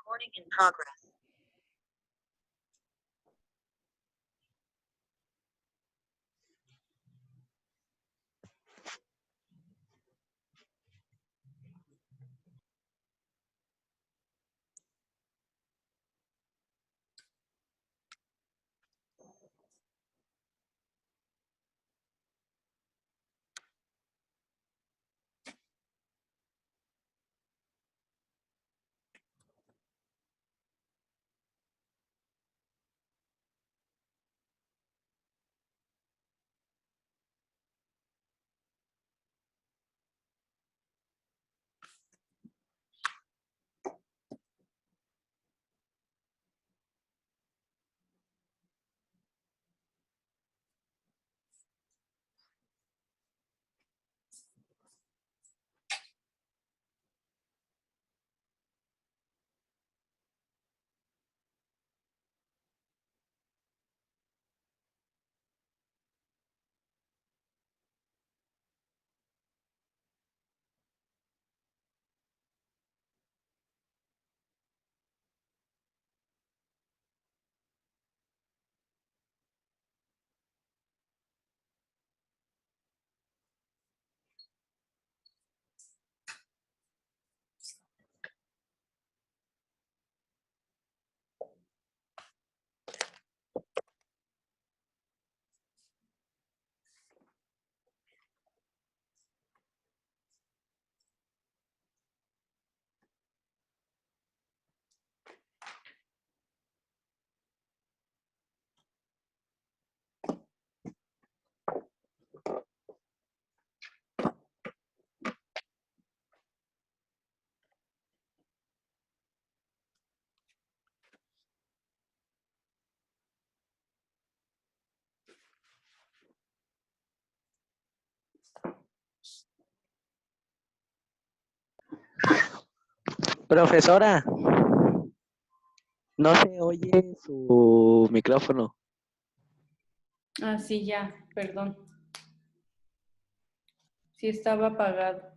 Recording in progress. Profesora, no se oye su micrófono. Ah, sí, ya, perdón. Sí estaba apagado.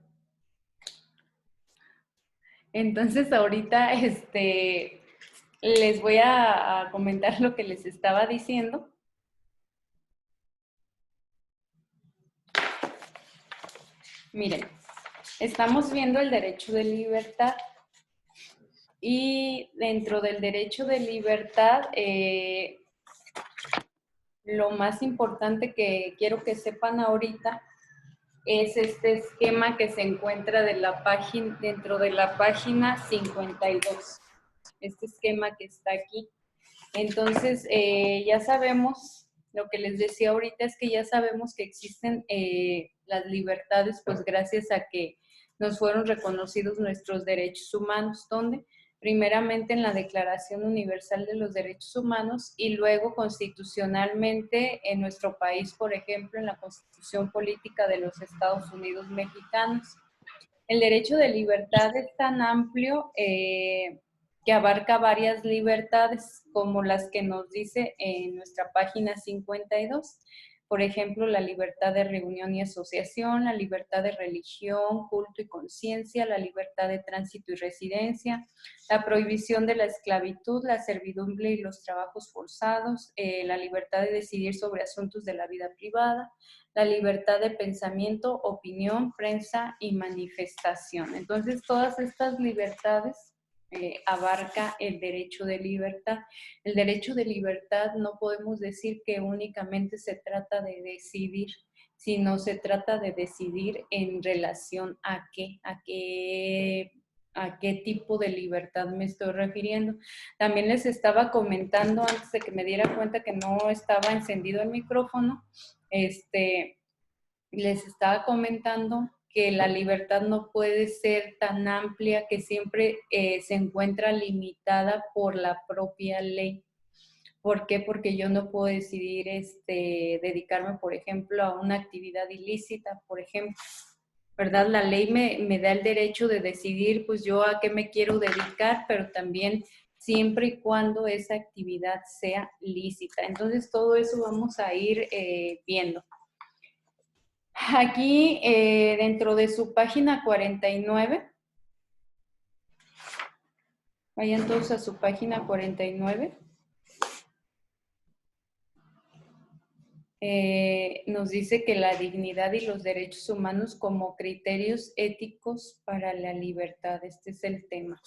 Entonces ahorita les voy a comentar lo que les estaba diciendo. Miren, estamos viendo el derecho de libertad y dentro del derecho de libertad lo más importante que quiero que sepan ahorita es este esquema que se encuentra dentro de la página 52. Este esquema que está aquí. Entonces, ya sabemos, lo que les decía ahorita es que ya sabemos que existen las libertades, pues gracias a que nos fueron reconocidos nuestros derechos humanos, donde primeramente en la Declaración Universal de los Derechos Humanos y luego constitucionalmente en nuestro país, por ejemplo, en la Constitución Política de los Estados Unidos Mexicanos. El derecho de libertad es tan amplio que abarca varias libertades, como las que nos dice en nuestra página 52. Por ejemplo, la libertad de reunión y asociación, la libertad de religión, culto y conciencia, la libertad de tránsito y residencia, la prohibición de la esclavitud, la servidumbre y los trabajos forzados, la libertad de decidir sobre asuntos de la vida privada, la libertad de pensamiento, opinión, prensa y manifestación. Entonces, todas estas libertades abarca el derecho de libertad. El derecho de libertad no podemos decir que únicamente se trata de decidir, sino se trata de decidir en relación a qué tipo de libertad me estoy refiriendo. También les estaba comentando antes de que me diera cuenta que no estaba encendido el micrófono, les estaba comentando que la libertad no puede ser tan amplia, que siempre se encuentra limitada por la propia ley. ¿Por qué? Porque yo no puedo decidir dedicarme, por ejemplo, a una actividad ilícita, por ejemplo. ¿Verdad? La ley me da el derecho de decidir, pues yo a qué me quiero dedicar, pero también siempre y cuando esa actividad sea lícita. Entonces, todo eso vamos a ir viendo. Aquí, dentro de su página 49, vayan todos a su página 49, nos dice que la dignidad y los derechos humanos como criterios éticos para la libertad. Este es el tema.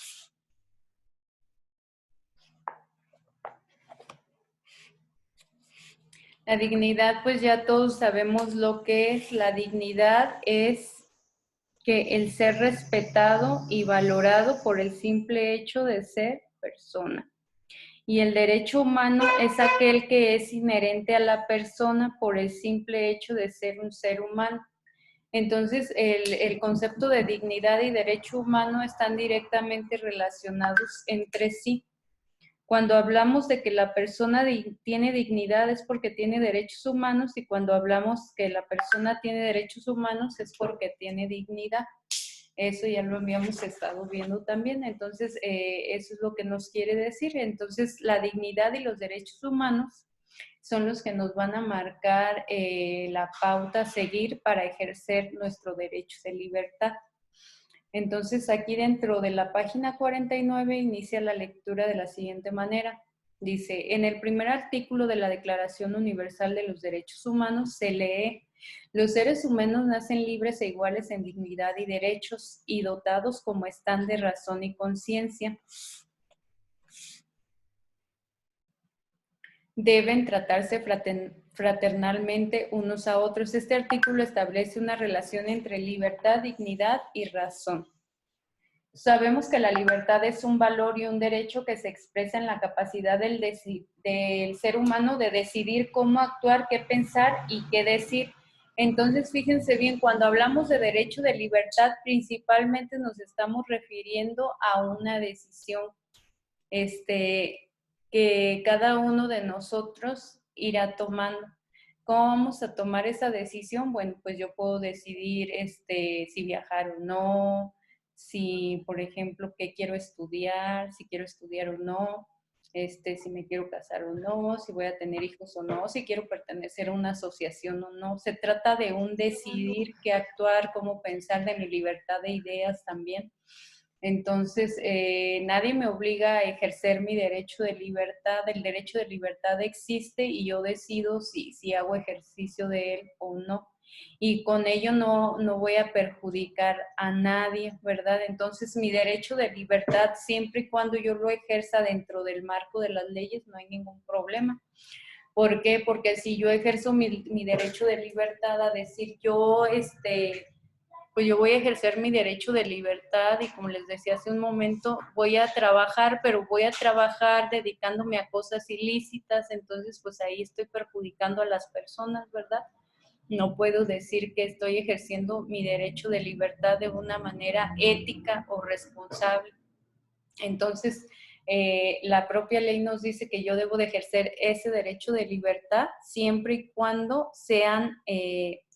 La dignidad, pues ya todos sabemos lo que es. La dignidad es que el ser respetado y valorado por el simple hecho de ser persona. Y el derecho humano es aquel que es inherente a la persona por el simple hecho de ser un ser humano. Entonces, el concepto de dignidad y derecho humano están directamente relacionados entre sí. Cuando hablamos de que la persona tiene dignidad es porque tiene derechos humanos, y cuando hablamos que la persona tiene derechos humanos es porque tiene dignidad. Eso ya lo habíamos estado viendo también. Entonces, eso es lo que nos quiere decir. Entonces, la dignidad y los derechos humanos son los que nos van a marcar la pauta a seguir para ejercer nuestro derecho de libertad. Entonces, aquí dentro de la página 49 inicia la lectura de la siguiente manera. Dice, en el primer artículo de la Declaración Universal de los Derechos Humanos se lee: los seres humanos nacen libres e iguales en dignidad y derechos y dotados como están de razón y conciencia. Deben tratarse fraternalmente unos a otros. Este artículo establece una relación entre libertad, dignidad y razón. Sabemos que la libertad es un valor y un derecho que se expresa en la capacidad del ser humano de decidir cómo actuar, qué pensar y qué decir. Entonces, fíjense bien, cuando hablamos de derecho de libertad, principalmente nos estamos refiriendo a una decisión que cada uno de nosotros irá tomando. ¿Cómo vamos a tomar esa decisión? Bueno, pues yo puedo decidir si viajar o no, si, por ejemplo, qué quiero estudiar, si quiero estudiar o no, si me quiero casar o no, si voy a tener hijos o no, si quiero pertenecer a una asociación o no. Se trata de un decidir qué actuar, cómo pensar, de mi libertad de ideas también. Entonces, nadie me obliga a ejercer mi derecho de libertad. El derecho de libertad existe y yo decido si hago ejercicio de él o no. Y con ello no voy a perjudicar a nadie, ¿verdad? Entonces, mi derecho de libertad, siempre y cuando yo lo ejerza dentro del marco de las leyes, no hay ningún problema. ¿Por qué? Porque si yo ejerzo mi derecho de libertad a decir pues yo voy a ejercer mi derecho de libertad y como les decía hace un momento, voy a trabajar, pero voy a trabajar dedicándome a cosas ilícitas, entonces pues ahí estoy perjudicando a las personas, ¿verdad? No puedo decir que estoy ejerciendo mi derecho de libertad de una manera ética o responsable. Entonces, la propia ley nos dice que yo debo de ejercer ese derecho de libertad siempre y cuando sean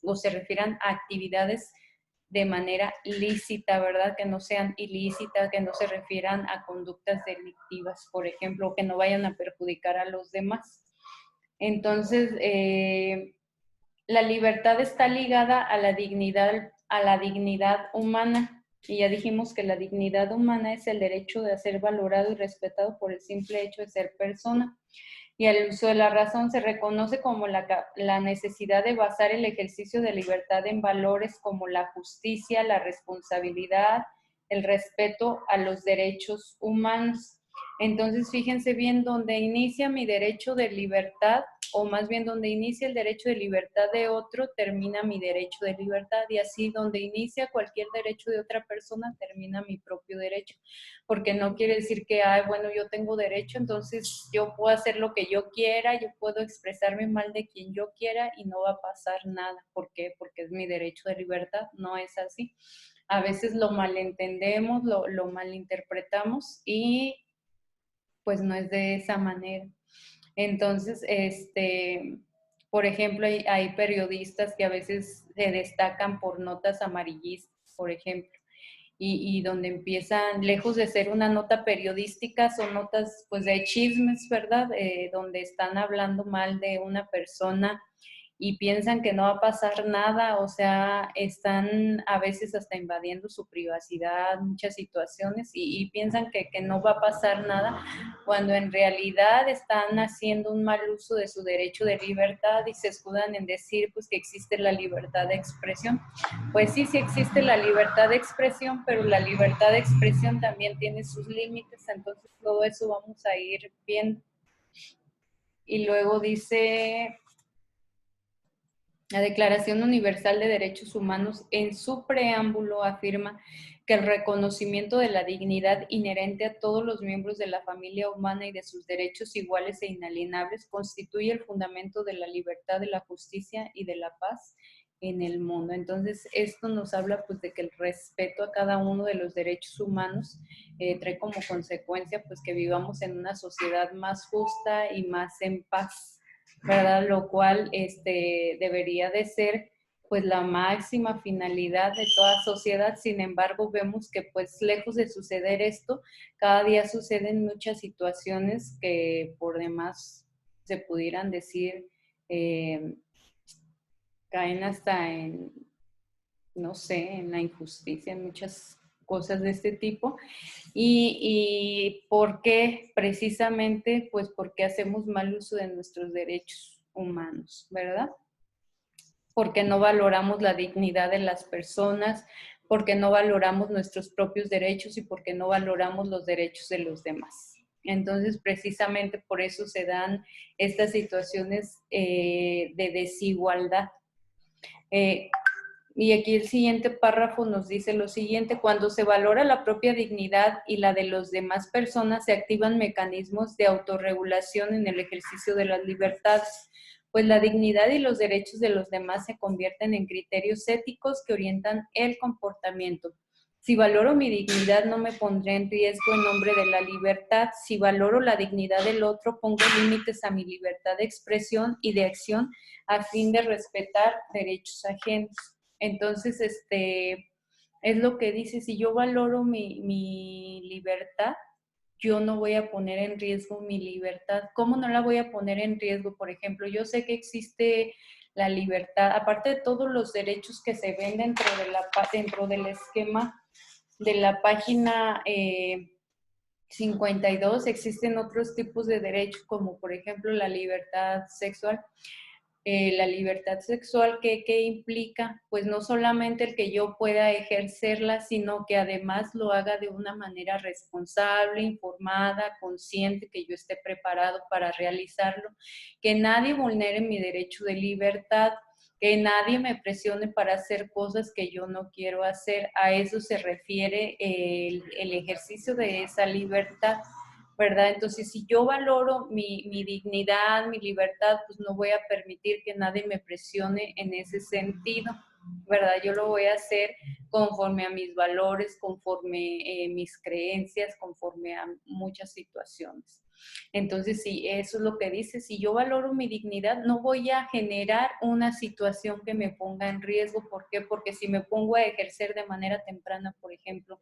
o se refieran a actividades de manera lícita, ¿verdad? Que no sean ilícitas, que no se refieran a conductas delictivas, por ejemplo, que no vayan a perjudicar a los demás. Entonces, la libertad está ligada a la dignidad humana. Y ya dijimos que la dignidad humana es el derecho de ser valorado y respetado por el simple hecho de ser persona. Y al uso de la razón se reconoce como la necesidad de basar el ejercicio de libertad en valores como la justicia, la responsabilidad, el respeto a los derechos humanos. Entonces, fíjense bien, donde inicia mi derecho de libertad, o más bien donde inicia el derecho de libertad de otro, termina mi derecho de libertad, y así donde inicia cualquier derecho de otra persona, termina mi propio derecho, porque no quiere decir que, bueno, yo tengo derecho, entonces yo puedo hacer lo que yo quiera, yo puedo expresarme mal de quien yo quiera y no va a pasar nada. ¿Por qué? Porque es mi derecho de libertad, no es así. A veces lo malentendemos, lo malinterpretamos y pues no es de esa manera. Entonces, por ejemplo, hay periodistas que a veces se destacan por notas amarillistas, por ejemplo, y donde empiezan, lejos de ser una nota periodística, son notas pues de chismes, ¿verdad? Donde están hablando mal de una persona y piensan que no va a pasar nada, o sea, están a veces hasta invadiendo su privacidad, muchas situaciones, y piensan que no va a pasar nada, cuando en realidad están haciendo un mal uso de su derecho de libertad y se escudan en decir pues que existe la libertad de expresión. Pues sí, sí existe la libertad de expresión, pero la libertad de expresión también tiene sus límites, entonces todo eso vamos a ir viendo. Y luego dice: la Declaración Universal de Derechos Humanos en su preámbulo afirma que el reconocimiento de la dignidad inherente a todos los miembros de la familia humana y de sus derechos iguales e inalienables constituye el fundamento de la libertad, de la justicia y de la paz en el mundo. Entonces, esto nos habla pues de que el respeto a cada uno de los derechos humanos trae como consecuencia pues que vivamos en una sociedad más justa y más en paz, ¿verdad? Lo cual debería de ser pues la máxima finalidad de toda sociedad. Sin embargo, vemos que pues lejos de suceder esto, cada día suceden muchas situaciones que por demás se pudieran decir, caen hasta en, no sé, en la injusticia, en muchas cosas de este tipo. ¿Y por qué? Precisamente, pues porque hacemos mal uso de nuestros derechos humanos, ¿verdad? Porque no valoramos la dignidad de las personas, porque no valoramos nuestros propios derechos y porque no valoramos los derechos de los demás. Entonces, precisamente por eso se dan estas situaciones de desigualdad. Y aquí el siguiente párrafo nos dice lo siguiente: cuando se valora la propia dignidad y la de las demás personas, se activan mecanismos de autorregulación en el ejercicio de las libertades, pues la dignidad y los derechos de los demás se convierten en criterios éticos que orientan el comportamiento. Si valoro mi dignidad, no me pondré en riesgo en nombre de la libertad. Si valoro la dignidad del otro, pongo límites a mi libertad de expresión y de acción a fin de respetar derechos ajenos. Entonces, es lo que dice: si yo valoro mi libertad, yo no voy a poner en riesgo mi libertad. ¿Cómo no la voy a poner en riesgo? Por ejemplo, yo sé que existe la libertad, aparte de todos los derechos que se ven dentro del esquema de la página 52, existen otros tipos de derechos, como por ejemplo la libertad sexual. La libertad sexual, ¿qué implica? Pues no solamente el que yo pueda ejercerla, sino que además lo haga de una manera responsable, informada, consciente, que yo esté preparado para realizarlo, que nadie vulnere mi derecho de libertad, que nadie me presione para hacer cosas que yo no quiero hacer. A eso se refiere el ejercicio de esa libertad, ¿verdad? Entonces, si yo valoro mi dignidad, mi libertad, pues no voy a permitir que nadie me presione en ese sentido, ¿verdad? Yo lo voy a hacer conforme a mis valores, conforme mis creencias, conforme a muchas situaciones. Entonces, sí, eso es lo que dice. Si yo valoro mi dignidad, no voy a generar una situación que me ponga en riesgo. ¿Por qué? Porque si me pongo a ejercer de manera temprana, por ejemplo,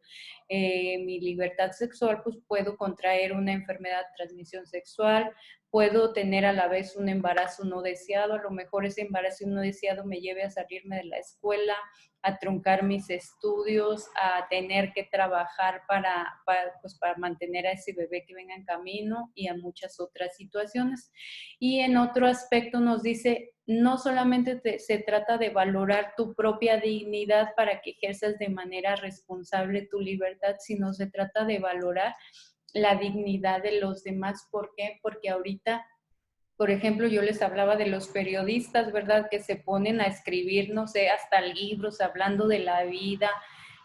mi libertad sexual, pues puedo contraer una enfermedad de transmisión sexual, puedo tener a la vez un embarazo no deseado, a lo mejor ese embarazo no deseado me lleve a salirme de la escuela, a truncar mis estudios, a tener que trabajar pues para mantener a ese bebé que venga en camino y a muchas otras situaciones. Y en otro aspecto nos dice, no solamente se trata de valorar tu propia dignidad para que ejerzas de manera responsable tu libertad, sino se trata de valorar la dignidad de los demás. ¿Por qué? Porque ahorita, por ejemplo, yo les hablaba de los periodistas, ¿verdad? Que se ponen a escribir, no sé, hasta libros hablando de la vida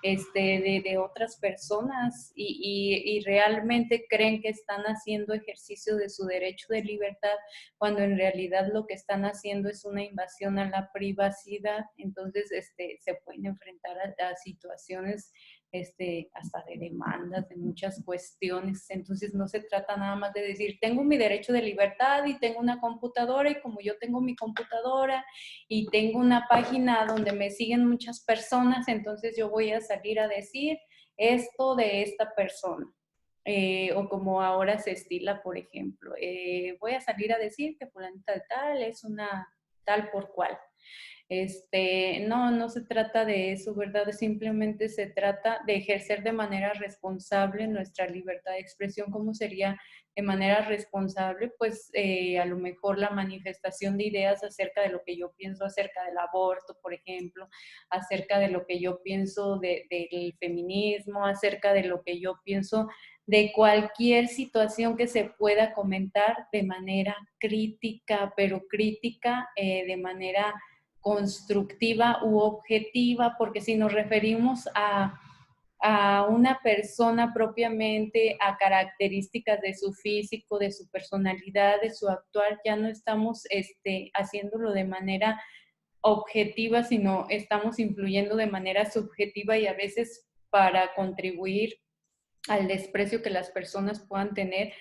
de otras personas y realmente creen que están haciendo ejercicio de su derecho de libertad cuando en realidad lo que están haciendo es una invasión a la privacidad. Entonces, se pueden enfrentar a situaciones hasta de demandas, de muchas cuestiones. Entonces no se trata nada más de decir, tengo mi derecho de libertad y tengo una computadora y como yo tengo mi computadora y tengo una página donde me siguen muchas personas, entonces yo voy a salir a decir esto de esta persona. O como ahora se estila, por ejemplo, voy a salir a decir que fulanita de tal es una tal por cual. No se trata de eso, ¿verdad? Simplemente se trata de ejercer de manera responsable nuestra libertad de expresión. ¿Cómo sería de manera responsable? Pues a lo mejor la manifestación de ideas acerca de lo que yo pienso acerca del aborto, por ejemplo, acerca de lo que yo pienso del feminismo, acerca de lo que yo pienso de cualquier situación que se pueda comentar de manera crítica, pero crítica de manera constructiva u objetiva, porque si nos referimos a una persona propiamente, a características de su físico, de su personalidad, de su actuar, ya no estamos haciéndolo de manera objetiva, sino estamos influyendo de manera subjetiva y a veces para contribuir al desprecio que las personas puedan tener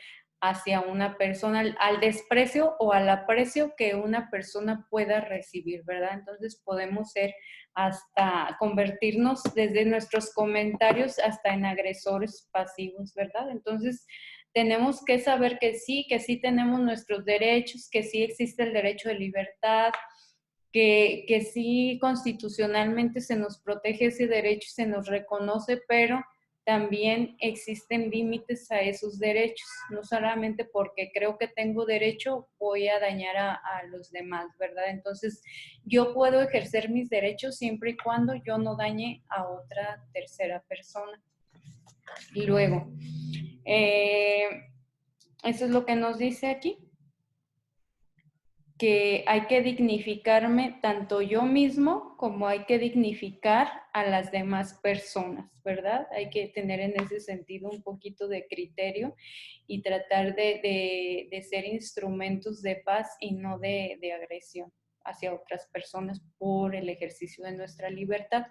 hacia una persona, al desprecio o al aprecio que una persona pueda recibir, ¿verdad? Entonces podemos ser hasta convertirnos desde nuestros comentarios hasta en agresores pasivos, ¿verdad? Entonces tenemos que saber que sí tenemos nuestros derechos, que sí existe el derecho de libertad, que sí constitucionalmente se nos protege ese derecho y se nos reconoce, pero también existen límites a esos derechos, no solamente porque creo que tengo derecho voy a dañar a los demás, ¿verdad? Entonces, yo puedo ejercer mis derechos siempre y cuando yo no dañe a otra tercera persona. Y luego, eso es lo que nos dice aquí, que hay que dignificarme tanto yo mismo como hay que dignificar a las demás personas, ¿verdad? Hay que tener en ese sentido un poquito de criterio y tratar de ser instrumentos de paz y no de agresión hacia otras personas por el ejercicio de nuestra libertad.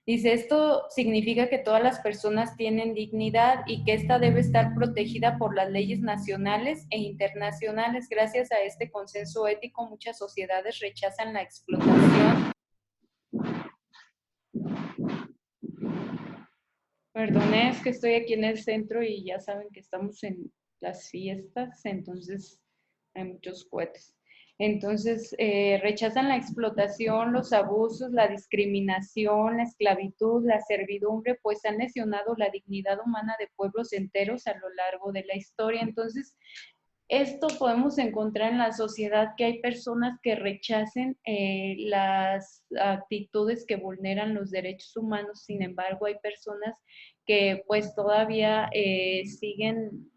Dice, esto significa que todas las personas tienen dignidad y que ésta debe estar protegida por las leyes nacionales e internacionales. Gracias a este consenso ético, muchas sociedades rechazan la explotación. Perdone, es que estoy aquí en el centro y ya saben que estamos en las fiestas, entonces hay muchos cohetes. Entonces, rechazan la explotación, los abusos, la discriminación, la esclavitud, la servidumbre, pues han lesionado la dignidad humana de pueblos enteros a lo largo de la historia. Entonces, Esto podemos encontrar en la sociedad que hay personas que rechacen las actitudes que vulneran los derechos humanos. Sin embargo, hay personas que pues todavía siguen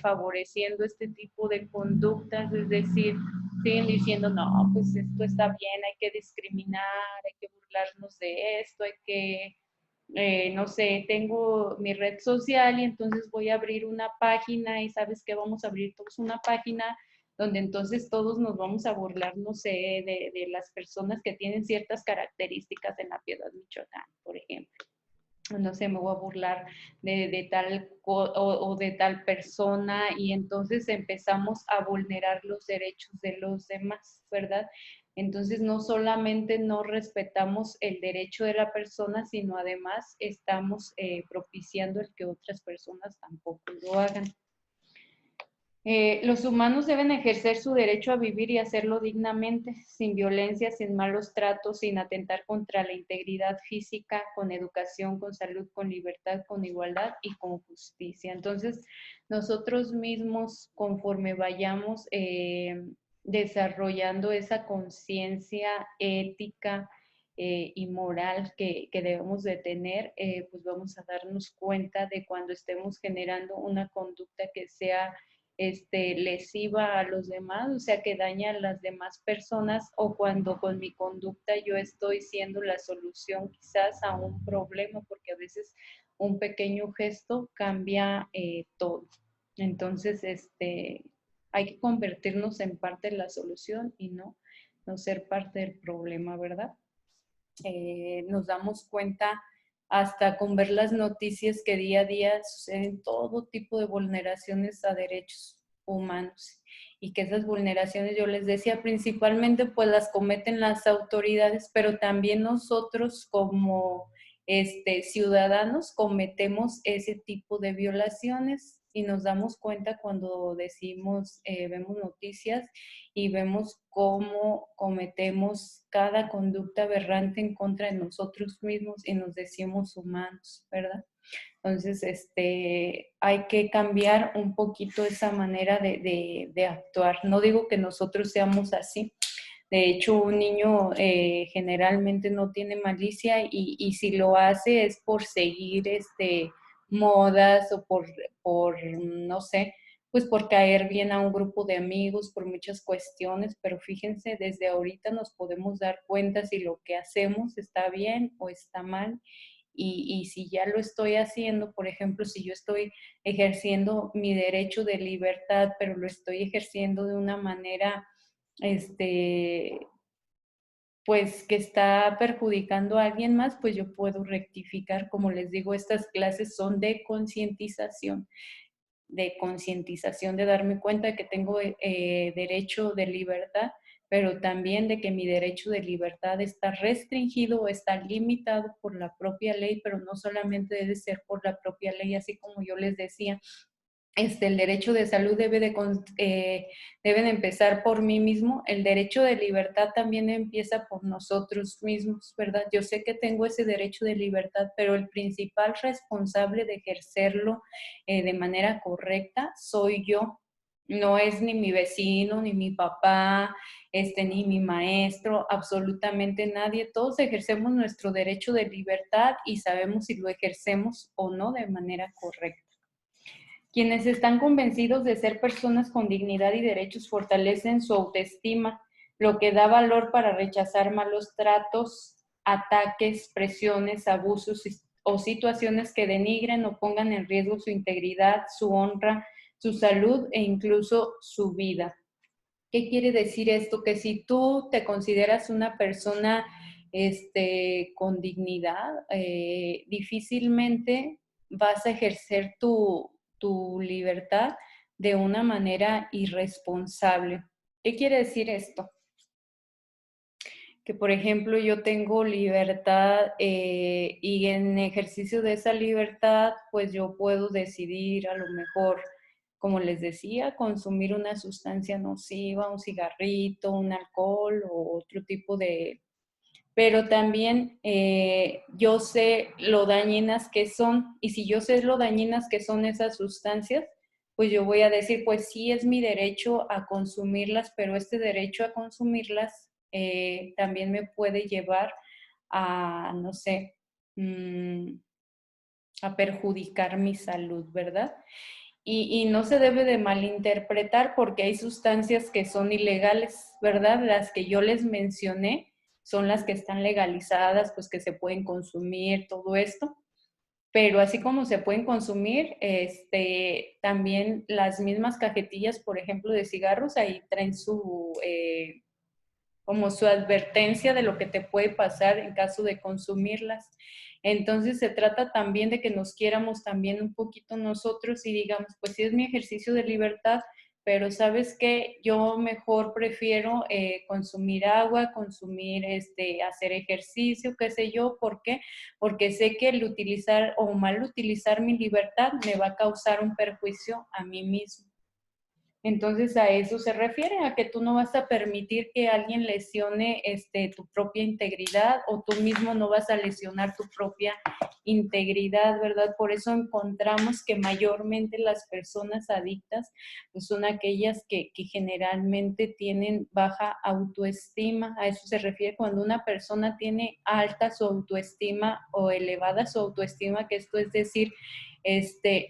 favoreciendo este tipo de conductas, es decir, siguen diciendo, no, pues esto está bien, hay que discriminar, hay que burlarnos de esto, hay que no sé, tengo mi red social y entonces voy a abrir una página y sabes que vamos a abrir todos una página donde entonces todos nos vamos a burlar, no sé, de las personas que tienen ciertas características en la Piedad Michoacán, por ejemplo. No sé, me voy a burlar de tal o de tal persona y entonces empezamos a vulnerar los derechos de los demás, ¿verdad? Entonces no solamente no respetamos el derecho de la persona, sino además estamos propiciando el que otras personas tampoco lo hagan. Los humanos deben ejercer su derecho a vivir y hacerlo dignamente, sin violencia, sin malos tratos, sin atentar contra la integridad física, con educación, con salud, con libertad, con igualdad y con justicia. Entonces, nosotros mismos, conforme vayamos desarrollando esa conciencia ética y moral que debemos de tener, pues vamos a darnos cuenta de cuando estemos generando una conducta que sea lesiva a los demás, o sea, que daña a las demás personas, o cuando con mi conducta yo estoy siendo la solución quizás a un problema, porque a veces un pequeño gesto cambia todo. Entonces, hay que convertirnos en parte de la solución y no ser parte del problema, ¿verdad? Nos damos cuenta hasta con ver las noticias que día a día suceden todo tipo de vulneraciones a derechos humanos y que esas vulneraciones, yo les decía, principalmente pues las cometen las autoridades, pero también nosotros como ciudadanos cometemos ese tipo de violaciones y nos damos cuenta cuando decimos, vemos noticias y vemos cómo cometemos cada conducta aberrante en contra de nosotros mismos y nos decimos humanos, ¿verdad? Entonces, hay que cambiar un poquito esa manera de actuar. No digo que nosotros seamos así. De hecho, un niño generalmente no tiene malicia y si lo hace es por seguir modas o no sé, pues por caer bien a un grupo de amigos, por muchas cuestiones, pero fíjense, desde ahorita nos podemos dar cuenta si lo que hacemos está bien o está mal. Y si ya lo estoy haciendo, por ejemplo, si yo estoy ejerciendo mi derecho de libertad, pero lo estoy ejerciendo de una manera, pues que está perjudicando a alguien más, pues yo puedo rectificar. Como les digo, estas clases son de concientización, de darme cuenta de que tengo derecho de libertad, pero también de que mi derecho de libertad está restringido o está limitado por la propia ley, pero no solamente debe ser por la propia ley, así como yo les decía, el derecho de salud deben empezar por mí mismo. El derecho de libertad también empieza por nosotros mismos, ¿verdad? Yo sé que tengo ese derecho de libertad, pero el principal responsable de ejercerlo de manera correcta soy yo. No es ni mi vecino, ni mi papá, ni mi maestro, absolutamente nadie. Todos ejercemos nuestro derecho de libertad y sabemos si lo ejercemos o no de manera correcta. Quienes están convencidos de ser personas con dignidad y derechos fortalecen su autoestima, lo que da valor para rechazar malos tratos, ataques, presiones, abusos o situaciones que denigren o pongan en riesgo su integridad, su honra, su salud e incluso su vida. ¿Qué quiere decir esto? Que si tú te consideras una persona con dignidad, difícilmente vas a ejercer tu libertad de una manera irresponsable. ¿Qué quiere decir esto? Que, por ejemplo, yo tengo libertad y en ejercicio de esa libertad, pues yo puedo decidir a lo mejor, como les decía, consumir una sustancia nociva, un cigarrito, un alcohol o otro tipo de... Pero también yo sé lo dañinas que son, y si yo sé lo dañinas que son esas sustancias, pues yo voy a decir, pues sí es mi derecho a consumirlas, pero este derecho a consumirlas también me puede llevar a, no sé, a perjudicar mi salud, ¿verdad? Y no se debe de malinterpretar porque hay sustancias que son ilegales, ¿verdad? Las que yo les mencioné son las que están legalizadas, pues que se pueden consumir, todo esto. Pero así como se pueden consumir, también las mismas cajetillas, por ejemplo, de cigarros, ahí traen como su advertencia de lo que te puede pasar en caso de consumirlas. Entonces se trata también de que nos quiéramos también un poquito nosotros y digamos, pues sí es mi ejercicio de libertad, pero sabes que yo mejor prefiero consumir agua, consumir, hacer ejercicio, qué sé yo, ¿por qué? Porque sé que el utilizar o mal utilizar mi libertad me va a causar un perjuicio a mí mismo. Entonces a eso se refiere, a que tú no vas a permitir que alguien lesione tu propia integridad o tú mismo no vas a lesionar tu propia integridad, ¿verdad? Por eso encontramos que mayormente las personas adictas pues, son aquellas que generalmente tienen baja autoestima. A eso se refiere cuando una persona tiene alta su autoestima o elevada su autoestima, que esto es decir,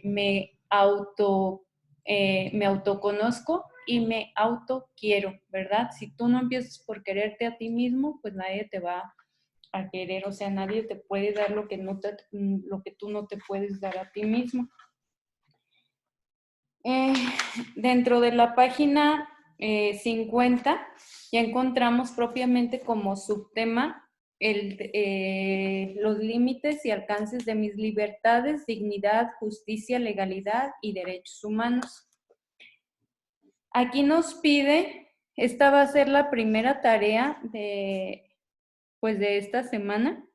me autoconozco y me autoquiero, ¿verdad? Si tú no empiezas por quererte a ti mismo, pues nadie te va a querer, o sea, nadie te puede dar lo que, lo que tú no te puedes dar a ti mismo. Dentro de la página 50 ya encontramos propiamente como subtema los límites y alcances de mis libertades, dignidad, justicia, legalidad y derechos humanos. Aquí nos pide, esta va a ser la primera tarea pues de esta semana,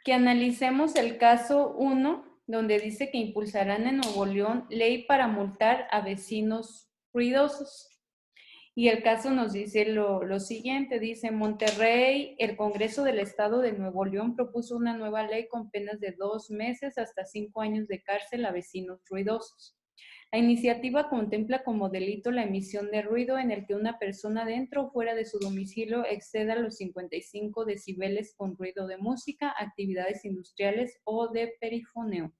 que analicemos el caso 1, donde dice que impulsarán en Nuevo León ley para multar a vecinos ruidosos. Y el caso nos dice lo siguiente, dice Monterrey, el Congreso del Estado de Nuevo León propuso una nueva ley con penas de 2 meses hasta 5 años de cárcel a vecinos ruidosos. La iniciativa contempla como delito la emisión de ruido en el que una persona dentro o fuera de su domicilio exceda los 55 decibeles con ruido de música, actividades industriales o de perifoneo.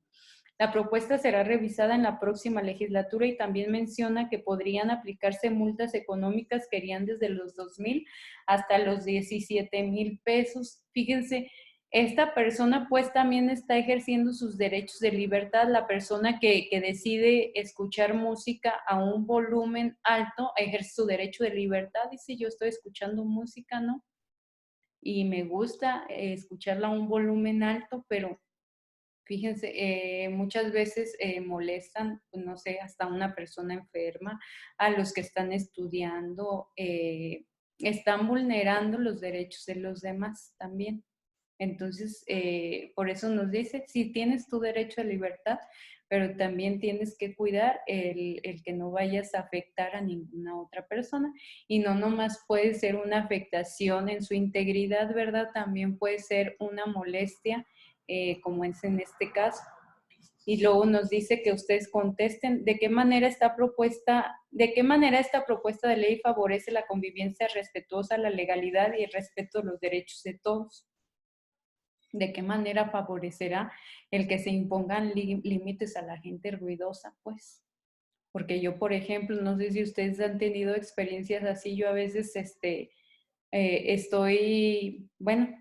La propuesta será revisada en la próxima legislatura y también menciona que podrían aplicarse multas económicas que irían desde los 2,000 hasta los 17,000 pesos. Fíjense, esta persona pues también está ejerciendo sus derechos de libertad. La persona que decide escuchar música a un volumen alto ejerce su derecho de libertad. Dice, yo estoy escuchando música, ¿no? Y me gusta escucharla a un volumen alto, pero fíjense, muchas veces molestan, pues, no sé, hasta una persona enferma, a los que están estudiando, están vulnerando los derechos de los demás también. Entonces, por eso nos dice, sí tienes tu derecho a libertad, pero también tienes que cuidar el que no vayas a afectar a ninguna otra persona. Y no nomás puede ser una afectación en su integridad, ¿verdad? También puede ser una molestia, como es en este caso. Y luego nos dice que ustedes contesten de qué manera esta propuesta de ley favorece la convivencia respetuosa, la legalidad y el respeto de los derechos de todos. ¿De qué manera favorecerá el que se impongan límites a la gente ruidosa? Pues, porque yo, por ejemplo, no sé si ustedes han tenido experiencias así, yo a veces bueno,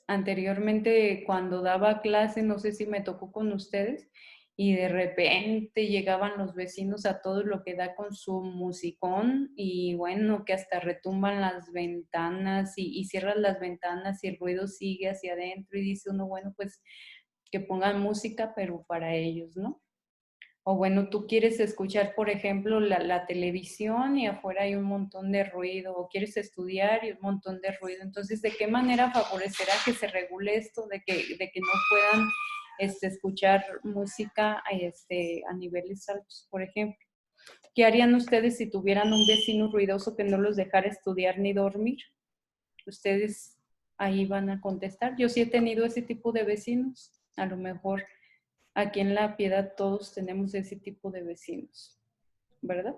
anteriormente cuando daba clase, no sé si me tocó con ustedes, y de repente llegaban los vecinos a todo lo que da con su musicón y bueno, que hasta retumban las ventanas y cierran las ventanas y el ruido sigue hacia adentro y dice uno, bueno, pues que pongan música, pero para ellos, ¿no? O bueno, tú quieres escuchar, por ejemplo, la televisión y afuera hay un montón de ruido, o quieres estudiar y un montón de ruido. Entonces, ¿de qué manera favorecerá que se regule esto, de que no puedan escuchar música a niveles altos, por ejemplo? ¿Qué harían ustedes si tuvieran un vecino ruidoso que no los dejara estudiar ni dormir? Ustedes ahí van a contestar. Yo sí he tenido ese tipo de vecinos, a lo mejor Aquí en La Piedad todos tenemos ese tipo de vecinos, ¿verdad?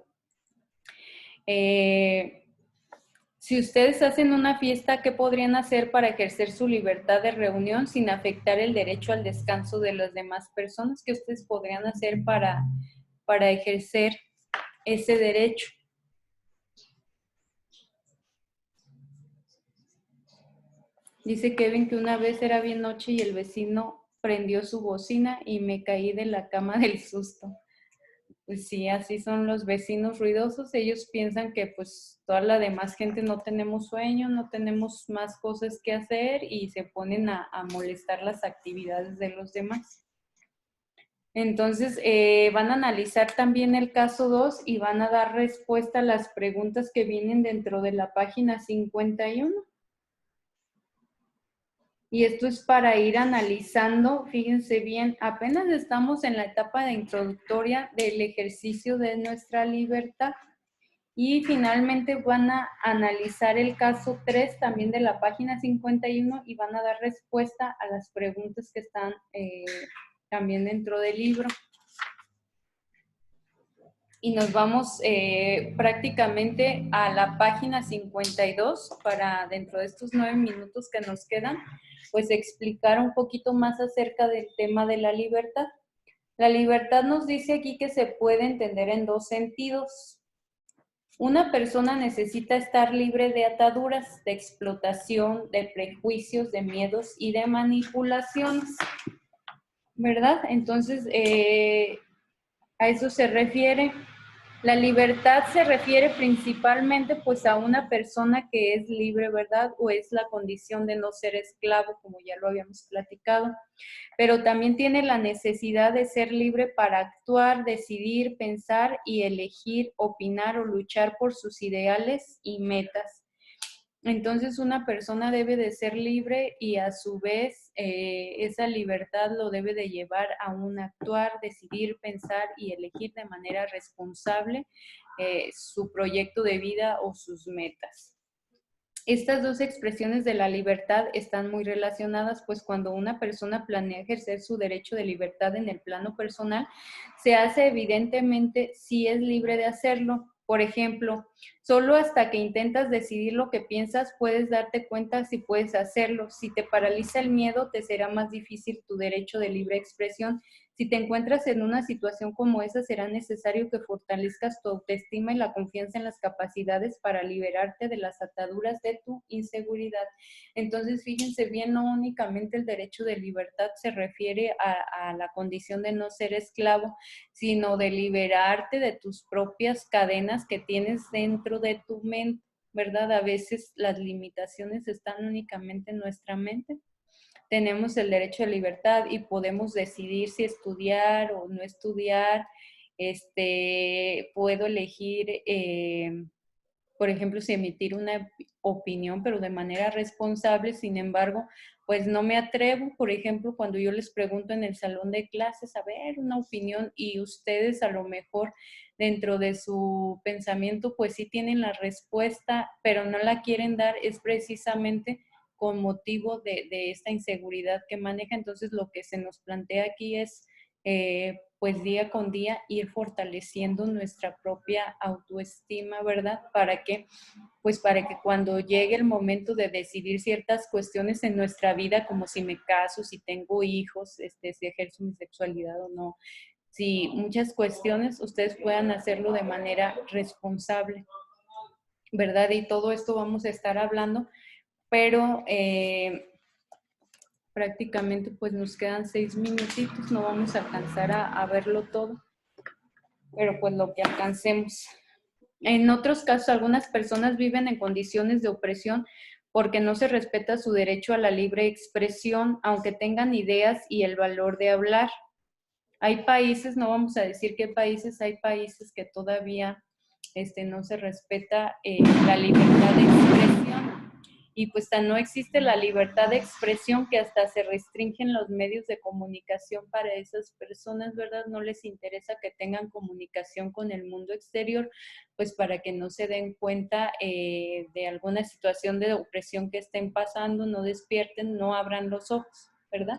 Si ustedes hacen una fiesta, ¿qué podrían hacer para ejercer su libertad de reunión sin afectar el derecho al descanso de las demás personas? ¿Qué ustedes podrían hacer para ejercer ese derecho? Dice Kevin que una vez era bien noche y el vecino prendió su bocina y me caí de la cama del susto. Pues sí, así son los vecinos ruidosos. Ellos piensan que pues toda la demás gente no tenemos sueño, no tenemos más cosas que hacer y se ponen a molestar las actividades de los demás. Entonces, van a analizar también el caso 2 y van a dar respuesta a las preguntas que vienen dentro de la página 51. Y esto es para ir analizando, fíjense bien, apenas estamos en la etapa de introductoria del ejercicio de nuestra libertad. Y finalmente van a analizar el caso 3 también de la página 51 y van a dar respuesta a las preguntas que están también dentro del libro. Y nos vamos prácticamente a la página 52 para dentro de estos 9 minutos que nos quedan, pues explicar un poquito más acerca del tema de la libertad. La libertad nos dice aquí que se puede entender en dos sentidos. Una persona necesita estar libre de ataduras, de explotación, de prejuicios, de miedos y de manipulaciones, ¿verdad? Entonces, a eso se refiere. La libertad se refiere principalmente pues a una persona que es libre, ¿verdad? O es la condición de no ser esclavo, como ya lo habíamos platicado. Pero también tiene la necesidad de ser libre para actuar, decidir, pensar y elegir, opinar o luchar por sus ideales y metas. Entonces una persona debe de ser libre y a su vez esa libertad lo debe de llevar a un actuar, decidir, pensar y elegir de manera responsable su proyecto de vida o sus metas. Estas dos expresiones de la libertad están muy relacionadas, pues cuando una persona planea ejercer su derecho de libertad en el plano personal, se hace evidentemente si es libre de hacerlo. Por ejemplo, solo hasta que intentas decidir lo que piensas puedes darte cuenta si puedes hacerlo. Si te paraliza el miedo, te será más difícil tu derecho de libre expresión. Si te encuentras en una situación como esa, será necesario que fortalezcas tu autoestima y la confianza en las capacidades para liberarte de las ataduras de tu inseguridad. Entonces, fíjense bien, no únicamente el derecho de libertad se refiere a la condición de no ser esclavo, sino de liberarte de tus propias cadenas que tienes dentro de tu mente, ¿verdad? A veces las limitaciones están únicamente en nuestra mente. Tenemos el derecho a libertad y podemos decidir si estudiar o no estudiar. Puedo elegir, por ejemplo, si emitir una opinión, pero de manera responsable. Sin embargo, pues no me atrevo, por ejemplo, cuando yo les pregunto en el salón de clases, a ver, una opinión, y ustedes a lo mejor dentro de su pensamiento, pues sí tienen la respuesta, pero no la quieren dar, es precisamente con motivo de esta inseguridad que maneja. Entonces, lo que se nos plantea aquí es, pues día con día, ir fortaleciendo nuestra propia autoestima, ¿verdad? ¿Para qué? Pues para que cuando llegue el momento de decidir ciertas cuestiones en nuestra vida, como si me caso, si tengo hijos, si ejerzo mi sexualidad o no, si muchas cuestiones, ustedes puedan hacerlo de manera responsable, ¿verdad? Y todo esto vamos a estar hablando, pero prácticamente pues nos quedan 6 minutitos, no vamos a alcanzar a verlo todo, pero pues lo que alcancemos. En otros casos, algunas personas viven en condiciones de opresión porque no se respeta su derecho a la libre expresión, aunque tengan ideas y el valor de hablar. Hay países, no vamos a decir qué países, hay países que todavía no se respeta la libertad de expresión. Y pues no existe la libertad de expresión, que hasta se restringen los medios de comunicación para esas personas, ¿verdad? No les interesa que tengan comunicación con el mundo exterior, pues para que no se den cuenta de alguna situación de opresión que estén pasando, no despierten, no abran los ojos, ¿verdad?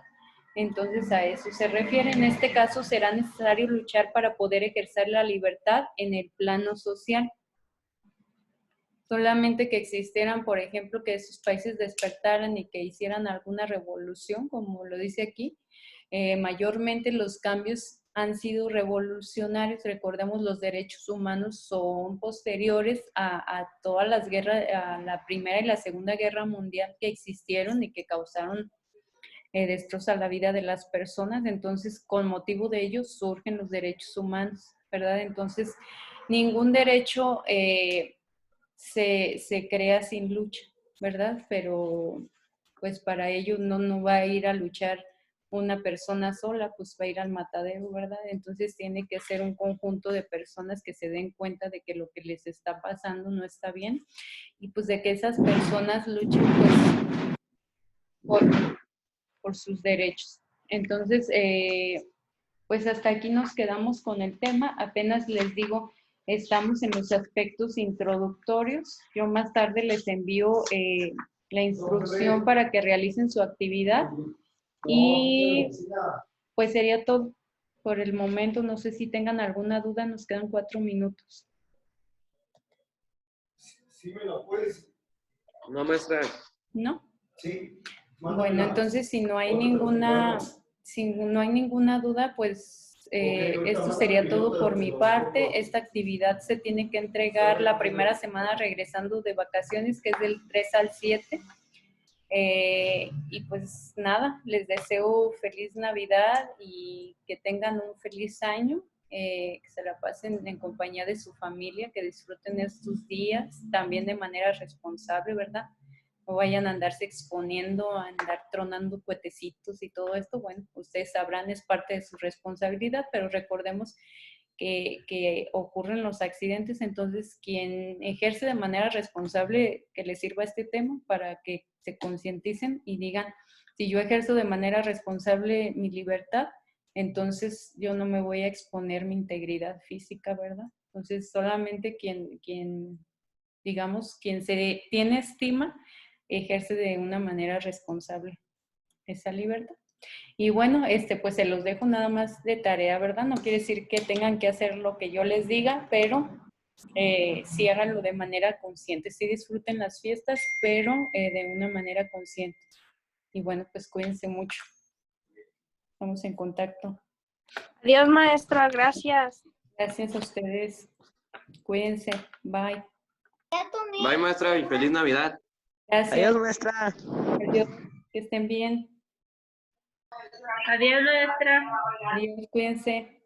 Entonces a eso se refiere. En este caso será necesario luchar para poder ejercer la libertad en el plano social. Solamente que existieran, por ejemplo, que esos países despertaran y que hicieran alguna revolución, como lo dice aquí. Mayormente los cambios han sido revolucionarios. Recordemos, los derechos humanos son posteriores a todas las guerras, a la Primera y la Segunda Guerra Mundial que existieron y que causaron destroza la vida de las personas. Entonces, con motivo de ello surgen los derechos humanos, ¿verdad? Entonces, ningún derecho se crea sin lucha, ¿verdad? Pero, pues para ello no va a ir a luchar una persona sola, pues va a ir al matadero, ¿verdad? Entonces tiene que ser un conjunto de personas que se den cuenta de que lo que les está pasando no está bien y pues de que esas personas luchen pues por sus derechos. Entonces, pues hasta aquí nos quedamos con el tema. Apenas les digo, estamos en los aspectos introductorios. Yo más tarde les envío la instrucción para que realicen su actividad. Y pues sería todo por el momento. No sé si tengan alguna duda, nos quedan 4 minutos. Sí, me lo puedes. No, maestra. ¿No? Sí. Bueno, entonces si no hay ninguna duda, pues esto sería todo por mi parte. Esta actividad se tiene que entregar la primera semana regresando de vacaciones, que es del 3 al 7. Y pues nada, les deseo feliz Navidad y que tengan un feliz año, que se la pasen en compañía de su familia, que disfruten estos días también de manera responsable, ¿verdad? No vayan a andarse exponiendo, a andar tronando cuetecitos y todo esto. Bueno, ustedes sabrán, es parte de su responsabilidad, pero recordemos que ocurren los accidentes, entonces quien ejerce de manera responsable, que les sirva este tema para que se concienticen y digan, si yo ejerzo de manera responsable mi libertad, entonces yo no me voy a exponer mi integridad física, ¿verdad? Entonces solamente quien digamos, quien se tiene estima, ejerce de una manera responsable esa libertad. Y bueno, pues se los dejo nada más de tarea, ¿verdad? No quiere decir que tengan que hacer lo que yo les diga, pero sí háganlo de manera consciente. Sí disfruten las fiestas, pero de una manera consciente. Y bueno, pues cuídense mucho. Estamos en contacto. Adiós, maestra. Gracias. Gracias a ustedes. Cuídense. Bye. Bye, maestra, y feliz Navidad. Gracias. Adiós, maestra. Adiós. Que estén bien. Adiós, maestra. Adiós. Cuídense.